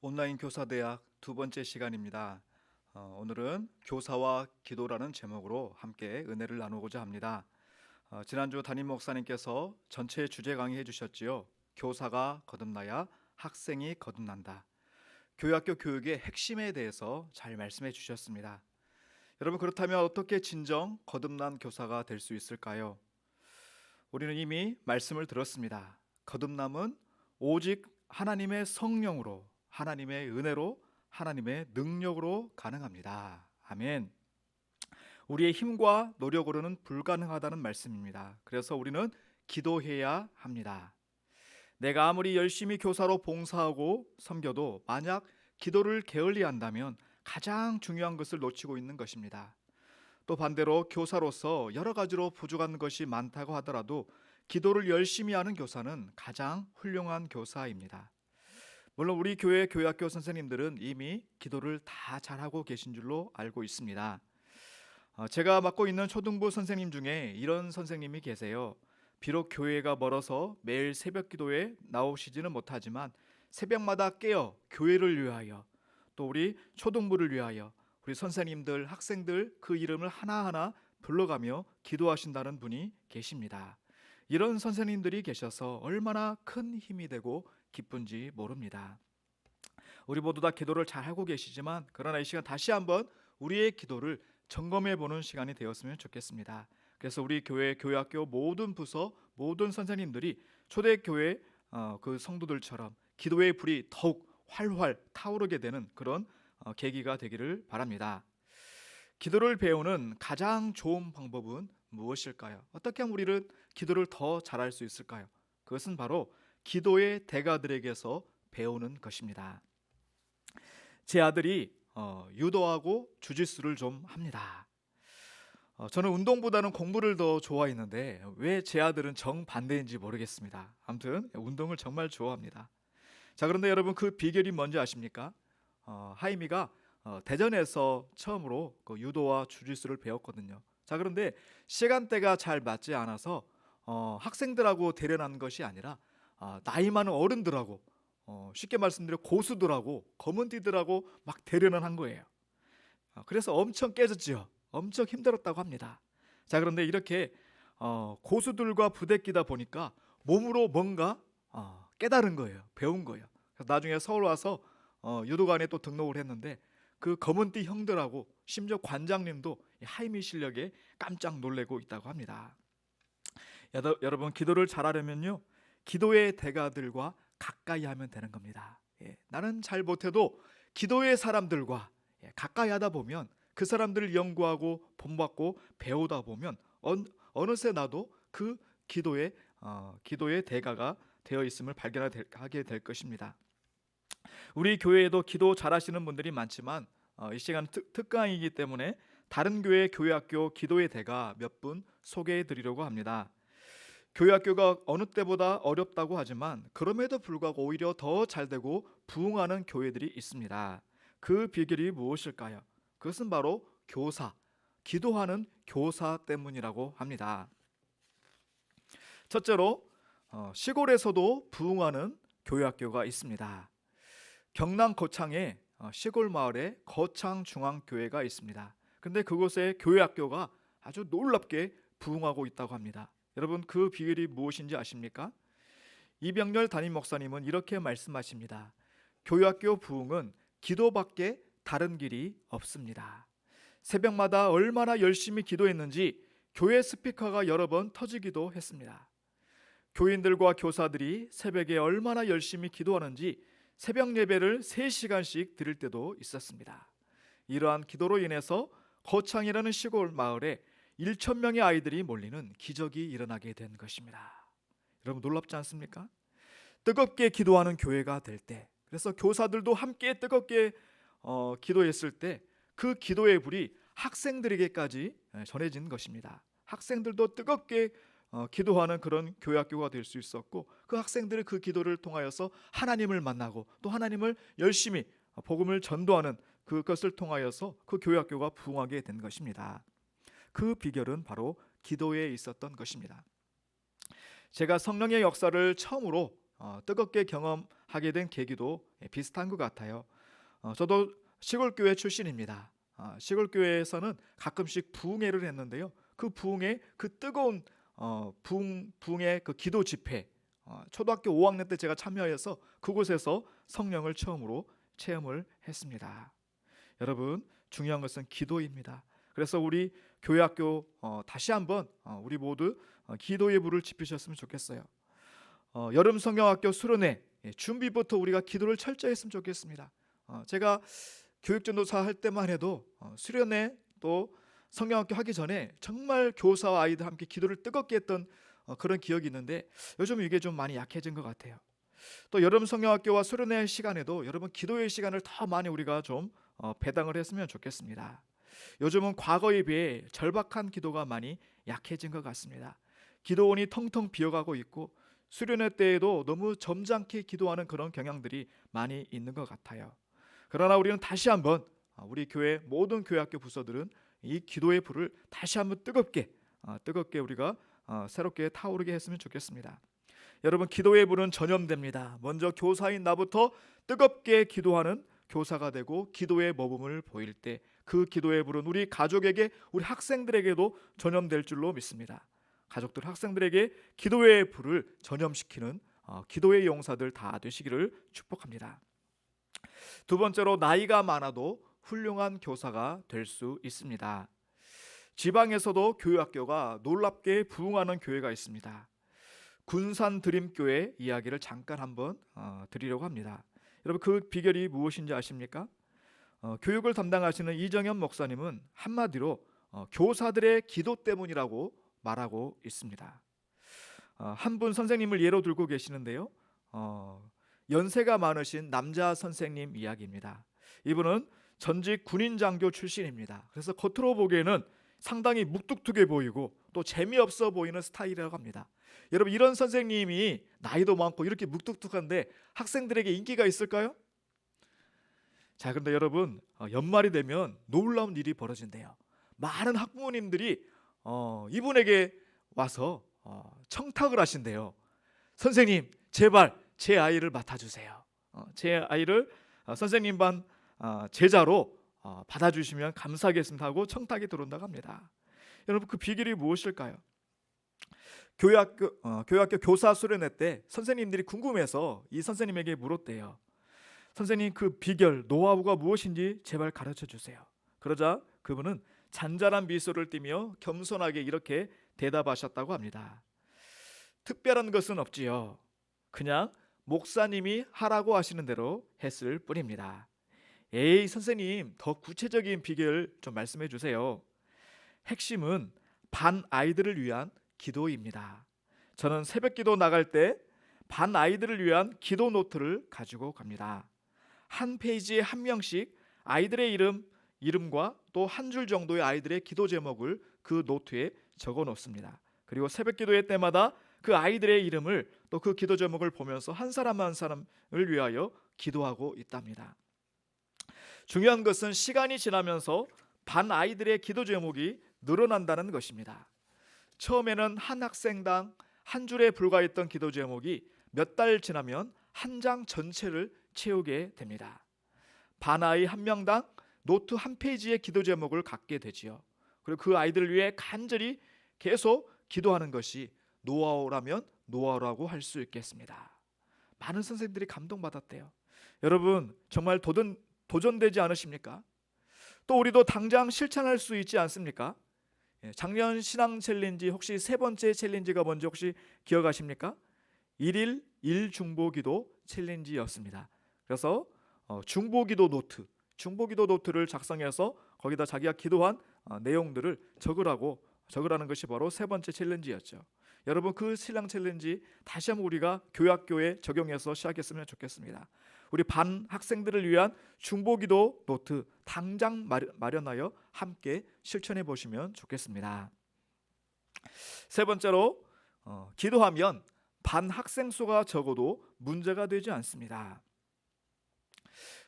온라인 교사대학 두 번째 시간입니다. 오늘은 교사와 기도라는 제목으로 함께 은혜를 나누고자 합니다. 지난주 담임 목사님께서 전체 주제 강의해 주셨지요. 교사가 거듭나야 학생이 거듭난다. 교회학교 교육의 핵심에 대해서 잘 말씀해 주셨습니다. 여러분, 그렇다면 어떻게 진정 거듭난 교사가 될 수 있을까요? 우리는 이미 말씀을 들었습니다. 거듭남은 오직 하나님의 성령으로, 하나님의 은혜로, 하나님의 능력으로 가능합니다. 아멘. 우리의 힘과 노력으로는 불가능하다는 말씀입니다. 그래서 우리는 기도해야 합니다. 내가 아무리 열심히 교사로 봉사하고 섬겨도 만약 기도를 게을리한다면 가장 중요한 것을 놓치고 있는 것입니다. 또 반대로 교사로서 여러 가지로 부족한 것이 많다고 하더라도 기도를 열심히 하는 교사는 가장 훌륭한 교사입니다. 물론 우리 교회 교회학교 선생님들은 이미 기도를 다 잘하고 계신 줄로 알고 있습니다. 제가 맡고 있는 초등부 선생님 중에 이런 선생님이 계세요. 비록 교회가 멀어서 매일 새벽 기도에 나오시지는 못하지만 새벽마다 깨어 교회를 위하여, 또 우리 초등부를 위하여 우리 선생님들, 학생들 그 이름을 하나하나 불러가며 기도하신다는 분이 계십니다. 이런 선생님들이 계셔서 얼마나 큰 힘이 되고 기쁜지 모릅니다. 우리 모두 다 기도를 잘하고 계시지만 그러나 이 시간 다시 한번 우리의 기도를 점검해 보는 시간이 되었으면 좋겠습니다. 그래서 우리 교회 교회학교 모든 부서 모든 선생님들이 초대교회 그 성도들처럼 기도의 불이 더욱 활활 타오르게 되는 그런 계기가 되기를 바랍니다. 기도를 배우는 가장 좋은 방법은 무엇일까요? 어떻게 하면 우리는 기도를 더 잘할 수 있을까요? 그것은 바로 기도의 대가들에게서 배우는 것입니다. 제 아들이 유도하고 주짓수를 좀 합니다. 저는 운동보다는 공부를 더 좋아했는데 왜 제 아들은 정반대인지 모르겠습니다. 아무튼 운동을 정말 좋아합니다. 자, 그런데 여러분, 그 비결이 뭔지 아십니까? 하임이가 대전에서 처음으로 그 유도와 주짓수를 배웠거든요. 자, 그런데 시간대가 잘 맞지 않아서 학생들하고 대련한 것이 아니라 나이 많은 어른들하고, 쉽게 말씀드려 고수들하고 검은띠들하고 막 대련을 한 거예요. 그래서 엄청 깨졌지요. 엄청 힘들었다고 합니다. 자, 그런데 이렇게 고수들과 부대끼다 보니까 몸으로 뭔가 깨달은 거예요. 배운 거예요. 그래서 나중에 서울 와서 유도관에 또 등록을 했는데 그 검은띠 형들하고 심지어 관장님도 하이미 실력에 깜짝 놀래고 있다고 합니다. 여러분, 기도를 잘하려면요, 기도의 대가들과 가까이 하면 되는 겁니다. 나는 잘 못해도 기도의 사람들과 가까이 하다 보면 그 사람들을 연구하고 본받고 배우다 보면 어느새 나도 그 기도의 대가가 되어 있음을 발견하게 될 것입니다. 우리 교회에도 기도 잘하시는 분들이 많지만 이 시간은 특강이기 때문에 다른 교회 교회학교 기도의 대가 몇 분 소개해 드리려고 합니다. 교회학교가 어느 때보다 어렵다고 하지만 그럼에도 불구하고 오히려 더 잘되고 부흥하는 교회들이 있습니다. 그 비결이 무엇일까요? 그것은 바로 교사, 기도하는 교사 때문이라고 합니다. 첫째로 시골에서도 부흥하는 교회학교가 있습니다. 경남 거창에 시골 마을에 거창중앙교회가 있습니다. 근데 그곳에 교회학교가 아주 놀랍게 부흥하고 있다고 합니다. 여러분, 그 비결이 무엇인지 아십니까? 이병렬 담임 목사님은 이렇게 말씀하십니다. 교회학교 부흥은 기도밖에 다른 길이 없습니다. 새벽마다 얼마나 열심히 기도했는지 교회 스피커가 여러 번 터지기도 했습니다. 교인들과 교사들이 새벽에 얼마나 열심히 기도하는지 새벽 예배를 3시간씩 드릴 때도 있었습니다. 이러한 기도로 인해서 거창이라는 시골 마을에 1,000명의 아이들이 몰리는 기적이 일어나게 된 것입니다. 여러분, 놀랍지 않습니까? 뜨겁게 기도하는 교회가 될 때, 그래서 교사들도 함께 뜨겁게 기도했을 때 그 기도의 불이 학생들에게까지 전해진 것입니다. 학생들도 뜨겁게 기도하는 그런 교회학교가 될 수 있었고, 그 학생들의 그 기도를 통하여서 하나님을 만나고 또 하나님을 열심히 복음을 전도하는 그것을 통하여서 그 교회학교가 부흥하게 된 것입니다. 그 비결은 바로 기도에 있었던 것입니다. 제가 성령의 역사를 처음으로 뜨겁게 경험하게 된 계기도 비슷한 것 같아요. 저도 시골 교회 출신입니다. 시골 교회에서는 가끔씩 부흥회를 했는데요. 그 부흥회, 그 뜨거운 부흥의 그 기도 집회, 초등학교 5학년 때 제가 참여해서 그곳에서 성령을 처음으로 체험을 했습니다. 여러분, 중요한 것은 기도입니다. 그래서 우리 교회학교 다시 한번 우리 모두 기도의 불을 지피셨으면 좋겠어요. 여름 성경학교 수련회 준비부터 우리가 기도를 철저히 했으면 좋겠습니다. 제가 교육전도사 할 때만 해도 수련회 또 성경학교 하기 전에 정말 교사와 아이들 함께 기도를 뜨겁게 했던 그런 기억이 있는데 요즘 이게 좀 많이 약해진 것 같아요. 또 여름 성경학교와 수련회 시간에도 여러분 기도의 시간을 더 많이 우리가 좀 배당을 했으면 좋겠습니다. 요즘은 과거에 비해 절박한 기도가 많이 약해진 것 같습니다. 기도원이 텅텅 비어가고 있고 수련회 때에도 너무 점잖게 기도하는 그런 경향들이 많이 있는 것 같아요. 그러나 우리는 다시 한번 우리 교회 모든 교회학교 부서들은 이 기도의 불을 다시 한번 뜨겁게 우리가 새롭게 타오르게 했으면 좋겠습니다. 여러분, 기도의 불은 전염됩니다. 먼저 교사인 나부터 뜨겁게 기도하는 교사가 되고 기도의 모범을 보일 때 그 기도의 불은 우리 가족에게, 우리 학생들에게도 전염될 줄로 믿습니다. 가족들, 학생들에게 기도의 불을 전염시키는 기도의 용사들 다 되시기를 축복합니다. 두 번째로, 나이가 많아도 훌륭한 교사가 될 수 있습니다. 지방에서도 교회학교가 놀랍게 부흥하는 교회가 있습니다. 군산 드림교회 이야기를 잠깐 한번 드리려고 합니다. 여러분, 그 비결이 무엇인지 아십니까? 교육을 담당하시는 이정현 목사님은 한마디로 교사들의 기도 때문이라고 말하고 있습니다. 한 분 선생님을 예로 들고 계시는데요. 연세가 많으신 남자 선생님 이야기입니다. 이분은 전직 군인 장교 출신입니다. 그래서 겉으로 보기에는 상당히 묵뚝뚝해 보이고 또 재미없어 보이는 스타일이라고 합니다. 여러분, 이런 선생님이 나이도 많고 이렇게 묵뚝뚝한데 학생들에게 인기가 있을까요? 자, 그런데 여러분, 연말이 되면 놀라운 일이 벌어진대요. 많은 학부모님들이 이분에게 와서 청탁을 하신대요. 선생님, 제발 제 아이를 맡아주세요. 제 아이를 선생님 반 제자로 받아주시면 감사하겠습니다 하고 청탁이 들어온다고 합니다. 여러분, 그 비결이 무엇일까요? 교회학교 교사 수련회 때 선생님들이 궁금해서 이 선생님에게 물었대요. 선생님, 그 비결, 노하우가 무엇인지 제발 가르쳐 주세요. 그러자 그분은 잔잔한 미소를 띠며 겸손하게 이렇게 대답하셨다고 합니다. 특별한 것은 없지요. 그냥 목사님이 하라고 하시는 대로 했을 뿐입니다. 에이, 선생님, 더 구체적인 비결 좀 말씀해 주세요. 핵심은 반 아이들을 위한 기도입니다. 저는 새벽기도 나갈 때 반 아이들을 위한 기도 노트를 가지고 갑니다. 한 페이지에 한 명씩 아이들의 이름과 또 한 줄 정도의 아이들의 기도 제목을 그 노트에 적어 놓습니다. 그리고 새벽기도회 때마다 그 아이들의 이름을 또 그 기도 제목을 보면서 한 사람 한 사람을 위하여 기도하고 있답니다. 중요한 것은 시간이 지나면서 반 아이들의 기도 제목이 늘어난다는 것입니다. 처음에는 한 학생당 한 줄에 불과했던 기도 제목이 몇 달 지나면 한 장 전체를 채우게 됩니다. 반 아이 한 명당 노트 한 페이지의 기도 제목을 갖게 되지요. 그리고 그 아이들을 위해 간절히 계속 기도하는 것이 노하우라면 노하우라고 할 수 있겠습니다. 많은 선생님들이 감동받았대요. 여러분, 정말 도전되지 않으십니까? 또 우리도 당장 실천할 수 있지 않습니까? 작년 신앙 챌린지 혹시 세 번째 챌린지가 뭔지 혹시 기억하십니까? 1일 1중보기도 챌린지였습니다. 그래서 중보기도 노트를 작성해서 거기다 자기가 기도한 내용들을 적으라는 것이 바로 세 번째 챌린지였죠. 여러분, 그 신앙 챌린지 다시 한번 우리가 교회학교에 적용해서 시작했으면 좋겠습니다. 우리 반 학생들을 위한 중보기도 노트 당장 마련하여 함께 실천해 보시면 좋겠습니다. 세 번째로, 기도하면 반 학생 수가 적어도 문제가 되지 않습니다.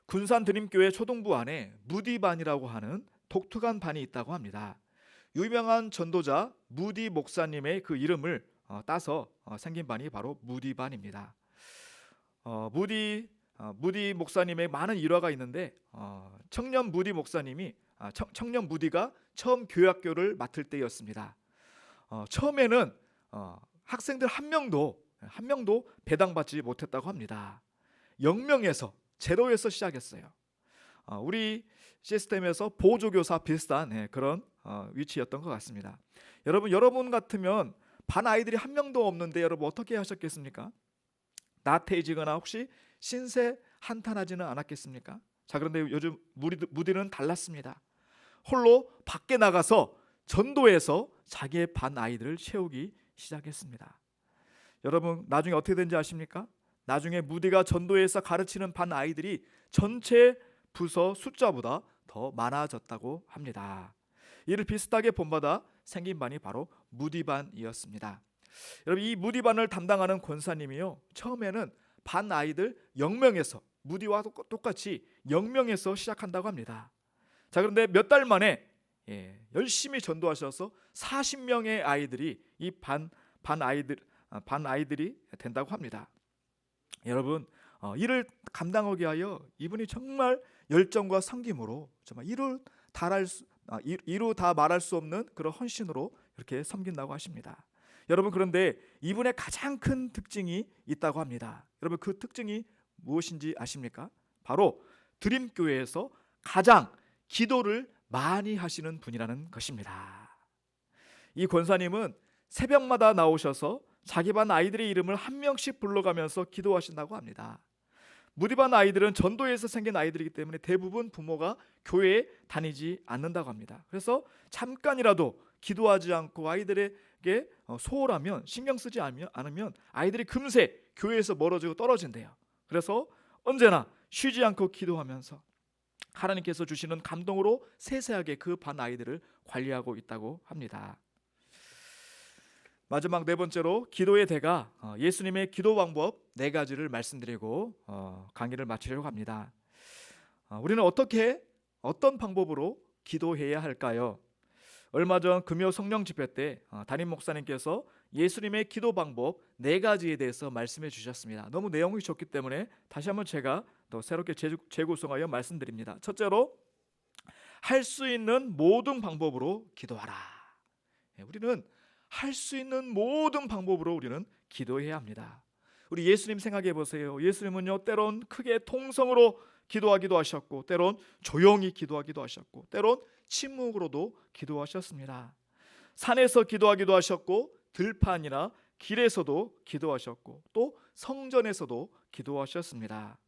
군산 드림교회 초등부 안에 무디반이라고 하는 독특한 반이 있다고 합니다. 유명한 전도자 무디 목사님의 그 이름을 따서 생긴 반이 바로 무디반입니다. 무디 목사님의 많은 일화가 있는데 청년 무디 목사님이 청년 무디가 처음 교회학교를 맡을 때였습니다. 처음에는 학생들 한 명도 배당받지 못했다고 합니다. 0명에서 제로에서 시작했어요. 우리 시스템에서 보조교사 비슷한 그런 위치였던 것 같습니다. 여러분 같으면 반 아이들이 한 명도 없는데 여러분 어떻게 하셨겠습니까? 나태해지거나 혹시 신세 한탄하지는 않았겠습니까? 자, 그런데 요즘 무디는 달랐습니다. 홀로 밖에 나가서 전도해서 자기의 반 아이들을 채우기 시작했습니다. 여러분 나중에 어떻게 된지 아십니까? 나중에 무디가 전도해서 가르치는 반 아이들이 전체 부서 숫자보다 더 많아졌다고 합니다. 이를 비슷하게 본받아 생긴 반이 바로 무디반이었습니다. 여러분 이 무디반을 담당하는 권사님이요, 처음에는 반 아이들 0명에서 무디와 똑같이 0명에서 시작한다고 합니다. 자, 그런데 몇 달 만에 열심히 전도하셔서 40명의 아이들이 이 반 아이들이 된다고 합니다. 여러분 이를 감당하기 위하여 이분이 정말 열정과 섬김으로 정말 이루 다 말할 수 없는 그런 헌신으로 이렇게 섬긴다고 하십니다. 여러분 그런데 이분의 가장 큰 특징이 있다고 합니다. 여러분 그 특징이 무엇인지 아십니까? 바로 드림교회에서 가장 기도를 많이 하시는 분이라는 것입니다. 이 권사님은 새벽마다 나오셔서 자기 반 아이들의 이름을 한 명씩 불러가면서 기도하신다고 합니다. 무디반 아이들은 전도에서 생긴 아이들이기 때문에 대부분 부모가 교회에 다니지 않는다고 합니다. 그래서 잠깐이라도 기도하지 않고 아이들에게 소홀하면, 신경 쓰지 않으면 아이들이 금세 교회에서 멀어지고 떨어진대요. 그래서 언제나 쉬지 않고 기도하면서 하나님께서 주시는 감동으로 세세하게 그 반 아이들을 관리하고 있다고 합니다. 마지막 네 번째로 기도의 대가, 예수님의 기도 방법 4가지를 말씀드리고 강의를 마치려고 합니다. 우리는 어떤 방법으로 기도해야 할까요? 얼마 전 금요 성령 집회 때 담임 목사님께서 예수님의 기도 방법 4가지에 대해서 말씀해 주셨습니다. 너무 내용이 좋기 때문에 다시 한번 제가 더 새롭게 재구성하여 말씀드립니다. 첫째로, 할 수 있는 모든 방법으로 기도하라. 우리는 할 수 있는 모든 방법으로 우리는 기도해야 합니다. 우리 예수님 생각해 보세요. 예수님은요, 때론 크게 통성으로 기도하기도 하셨고, 때론 조용히 기도하기도 하셨고, 때론 침묵으로도 기도하셨습니다. 산에서 기도하기도 하셨고, 들판이나 길에서도 기도하셨고, 또 성전에서도 기도하셨습니다.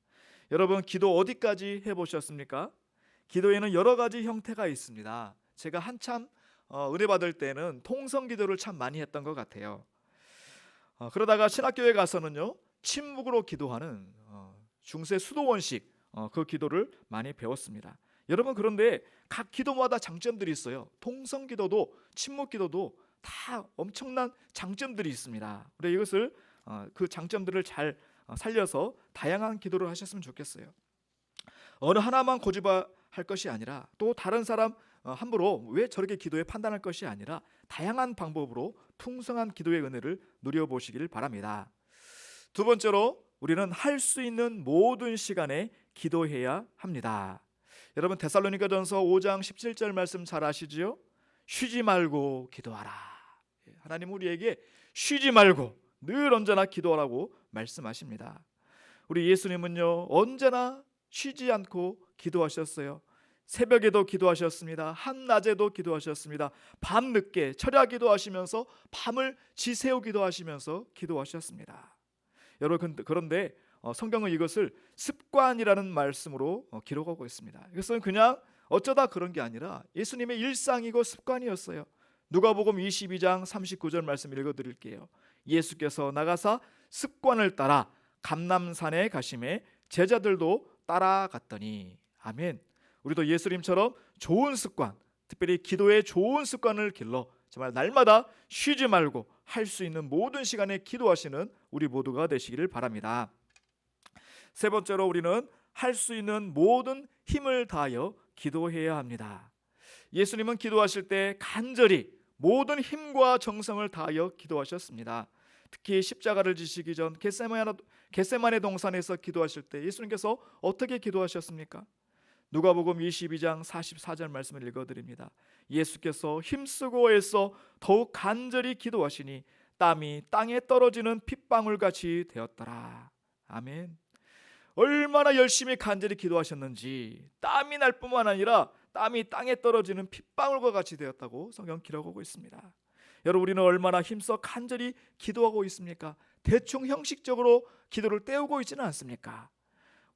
여러분 기도 어디까지 해보셨습니까? 기도에는 여러 가지 형태가 있습니다. 제가 한참 은혜 받을 때는 통성 기도를 참 많이 했던 것 같아요. 그러다가 신학교에 가서는요, 침묵으로 기도하는 중세 수도원식 그 기도를 많이 배웠습니다. 여러분 그런데 각 기도마다 장점들이 있어요. 통성 기도도 침묵 기도도 다 엄청난 장점들이 있습니다. 그래서 이것을 그 장점들을 잘 살려서 다양한 기도를 하셨으면 좋겠어요. 어느 하나만 고집할 것이 아니라, 또 다른 사람 함부로 왜 저렇게 기도해 판단할 것이 아니라 다양한 방법으로 풍성한 기도의 은혜를 누려보시길 바랍니다. 두 번째로, 우리는 할 수 있는 모든 시간에 기도해야 합니다. 여러분 데살로니가전서 5장 17절 말씀 잘 아시지요? 쉬지 말고 기도하라. 하나님 우리에게 쉬지 말고 늘 언제나 기도하라고 말씀하십니다. 우리 예수님은요, 언제나 쉬지 않고 기도하셨어요. 새벽에도 기도하셨습니다. 한낮에도 기도하셨습니다. 밤늦게 철야 기도하시면서 밤을 지새우기도 하시면서 기도하셨습니다. 여러분 그런데 성경은 이것을 습관이라는 말씀으로 기록하고 있습니다. 이것은 그냥 어쩌다 그런 게 아니라 예수님의 일상이고 습관이었어요. 누가복음 22장 39절 말씀 읽어드릴게요. 예수께서 나가사 습관을 따라 감람산에 가심에 제자들도 따라갔더니. 아멘. 우리도 예수님처럼 좋은 습관, 특별히 기도의 좋은 습관을 길러 정말 날마다 쉬지 말고 할 수 있는 모든 시간에 기도하시는 우리 모두가 되시기를 바랍니다. 세 번째로, 우리는 할 수 있는 모든 힘을 다하여 기도해야 합니다. 예수님은 기도하실 때 간절히 모든 힘과 정성을 다하여 기도하셨습니다. 특히 십자가를 지시기 전 겟세마네 동산에서 기도하실 때 예수님께서 어떻게 기도하셨습니까? 누가복음 22장 44절 말씀을 읽어드립니다. 예수께서 힘쓰고 애써 더욱 간절히 기도하시니 땀이 땅에 떨어지는 핏방울같이 되었더라. 아멘. 얼마나 열심히 간절히 기도하셨는지 땀이 날 뿐만 아니라 땀이 땅에 떨어지는 핏방울과 같이 되었다고 성경 기록하고 있습니다. 여러분, 우리는 얼마나 힘써 간절히 기도하고 있습니까? 대충 형식적으로 기도를 때우고 있지는 않습니까?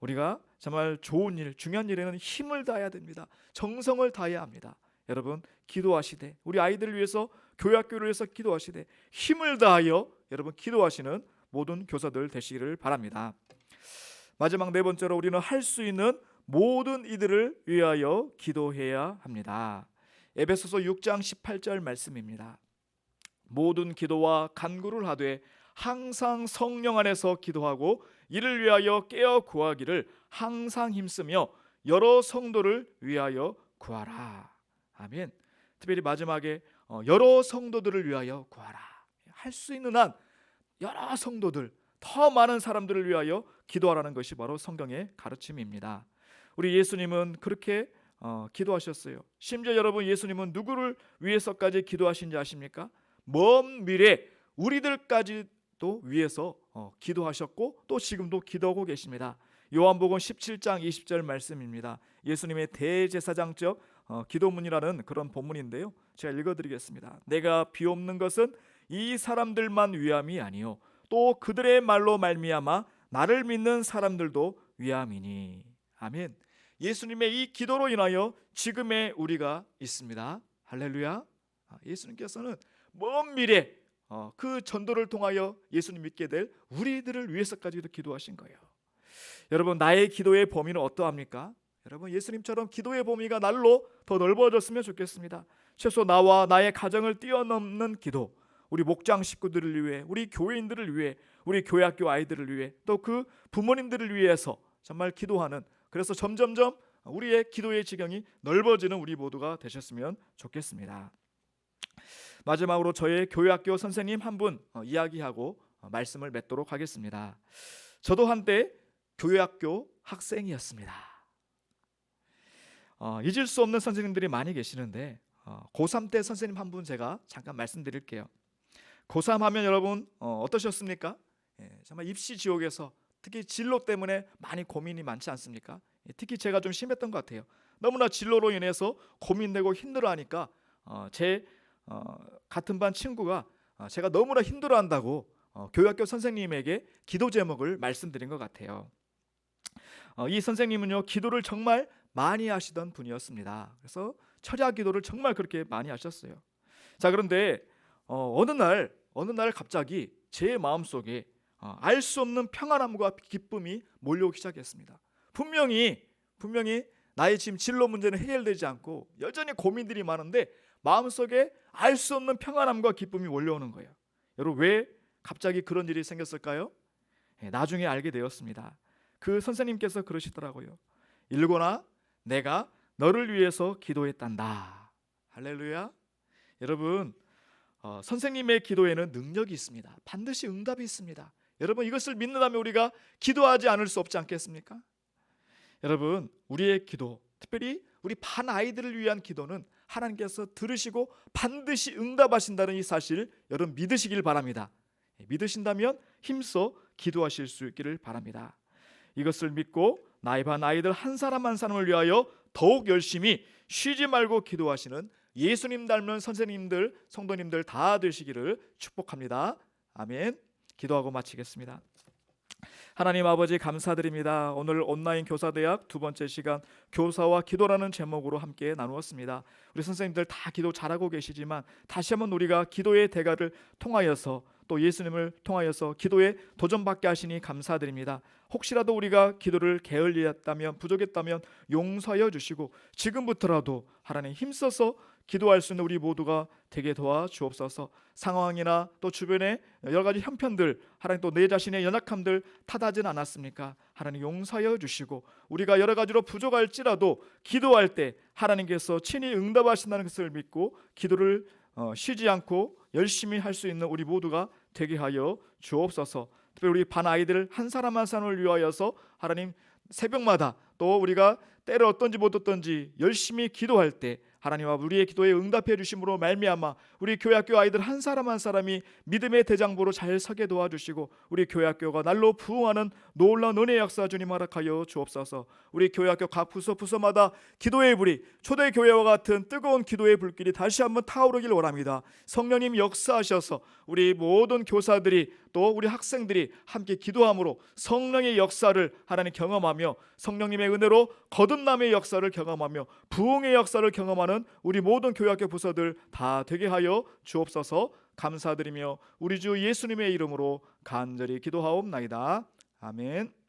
우리가 정말 좋은 일, 중요한 일에는 힘을 다해야 됩니다. 정성을 다해야 합니다. 여러분, 기도하시되 우리 아이들을 위해서, 교회학교를 위해서 기도하시되 힘을 다하여 여러분 기도하시는 모든 교사들 되시기를 바랍니다. 마지막 네 번째로 우리는 할 수 있는 모든 이들을 위하여 기도해야 합니다. 에베소서 6장 18절 말씀입니다. 모든 기도와 간구를 하되 항상 성령 안에서 기도하고 이를 위하여 깨어 구하기를 항상 힘쓰며 여러 성도를 위하여 구하라. 아멘. 특별히 마지막에 여러 성도들을 위하여 구하라. 할 수 있는 한 여러 성도들, 더 많은 사람들을 위하여 기도하라는 것이 바로 성경의 가르침입니다. 우리 예수님은 그렇게 기도하셨어요. 심지어 여러분, 예수님은 누구를 위해서까지 기도하신지 아십니까? 먼 미래 우리들까지도 위해서 기도하셨고 또 지금도 기도하고 계십니다. 요한복음 17장 20절 말씀입니다. 예수님의 대제사장적 기도문이라는 그런 본문인데요, 제가 읽어드리겠습니다. 내가 비옵는 것은 이 사람들만 위함이 아니요 또 그들의 말로 말미암아 나를 믿는 사람들도 위함이니. 아멘. 예수님의 이 기도로 인하여 지금의 우리가 있습니다. 할렐루야. 예수님께서는 먼 미래 그 전도를 통하여 예수님 믿게 될 우리들을 위해서까지도 기도하신 거예요. 여러분, 나의 기도의 범위는 어떠합니까? 여러분, 예수님처럼 기도의 범위가 날로 더 넓어졌으면 좋겠습니다. 최소 나와 나의 가정을 뛰어넘는 기도, 우리 목장 식구들을 위해, 우리 교회인들을 위해, 우리 교회학교 아이들을 위해, 또 그 부모님들을 위해서 정말 기도하는, 그래서 점점점 우리의 기도의 지경이 넓어지는 우리 모두가 되셨으면 좋겠습니다. 마지막으로 저의 교회학교 선생님 한 분 이야기하고 말씀을 맺도록 하겠습니다. 저도 한때 교회학교 학생이었습니다. 잊을 수 없는 선생님들이 많이 계시는데 고3 때 선생님 한 분 제가 잠깐 말씀드릴게요. 고3 하면 여러분 어떠셨습니까? 정말 입시 지옥에서 특히 진로 때문에 많이 고민이 많지 않습니까? 특히 제가 좀 심했던 것 같아요. 너무나 진로로 인해서 고민되고 힘들어하니까 제 같은 반 친구가 제가 너무나 힘들어한다고 교회학교 선생님에게 기도 제목을 말씀드린 것 같아요. 이 선생님은요, 기도를 정말 많이 하시던 분이었습니다. 그래서 철야 기도를 정말 그렇게 많이 하셨어요. 자, 그런데 어느 날 갑자기 제 마음속에 알 수 없는 평안함과 기쁨이 몰려오기 시작했습니다. 분명히 나의 지금 진로 문제는 해결되지 않고 여전히 고민들이 많은데 마음속에 알 수 없는 평안함과 기쁨이 몰려오는 거예요. 여러분, 왜 갑자기 그런 일이 생겼을까요? 나중에 알게 되었습니다. 그 선생님께서 그러시더라고요. 일고나 내가 너를 위해서 기도했단다. 할렐루야. 여러분, 선생님의 기도에는 능력이 있습니다. 반드시 응답이 있습니다. 여러분, 이것을 믿는다면 우리가 기도하지 않을 수 없지 않겠습니까? 여러분, 우리의 기도, 특별히 우리 반 아이들을 위한 기도는 하나님께서 들으시고 반드시 응답하신다는 이 사실 여러분 믿으시길 바랍니다. 믿으신다면 힘써 기도하실 수 있기를 바랍니다. 이것을 믿고 나의 반 아이들 한 사람 한 사람을 위하여 더욱 열심히 쉬지 말고 기도하시는 예수님 닮은 선생님들, 성도님들 다 되시기를 축복합니다. 아멘. 기도하고 마치겠습니다. 하나님 아버지, 감사드립니다. 오늘 온라인 교사대학 두 번째 시간 교사와 기도라는 제목으로 함께 나누었습니다. 우리 선생님들 다 기도 잘하고 계시지만 다시 한번 우리가 기도의 대가를 통하여서 또 예수님을 통하여서 기도에 도전받게 하시니 감사드립니다. 혹시라도 우리가 기도를 게을리했다면, 부족했다면 용서하여 주시고 지금부터라도 하나님 힘써서 기도할 수 있는 우리 모두가 되게 도와주옵소서. 상황이나 또 주변의 여러 가지 형편들, 하나님 또 내 자신의 연약함들 탓하진 않았습니까? 하나님 용서하여 주시고 우리가 여러 가지로 부족할지라도 기도할 때 하나님께서 친히 응답하신다는 것을 믿고 기도를 쉬지 않고 열심히 할 수 있는 우리 모두가 되게 하여 주옵소서. 특별히 우리 반 아이들 한 사람 한 사람을 위하여서 하나님 새벽마다 또 우리가 때를 어떤지 못 어떤지 열심히 기도할 때 하나님 앞 우리의 기도에 응답해 주심으로 말미암아 우리 교회학교 아이들 한 사람 한 사람이 믿음의 대장부로 잘 서게 도와주시고 우리 교회학교가 날로 부흥하는 놀라운 은혜의 역사 주님 허락하여 주옵소서. 우리 교회학교 각 부서마다 기도의 불이 초대교회와 같은 뜨거운 기도의 불길이 다시 한번 타오르길 원합니다. 성령님 역사하셔서 우리 모든 교사들이 또 우리 학생들이 함께 기도함으로 성령의 역사를 하나님 경험하며 성령님의 은혜로 거듭남의 역사를 경험하며 부흥의 역사를 경험하는 우리 모든 교회학교 부서들 다 되게 하여 주옵소서. 감사드리며 우리 주 예수님의 이름으로 간절히 기도하옵나이다. 아멘.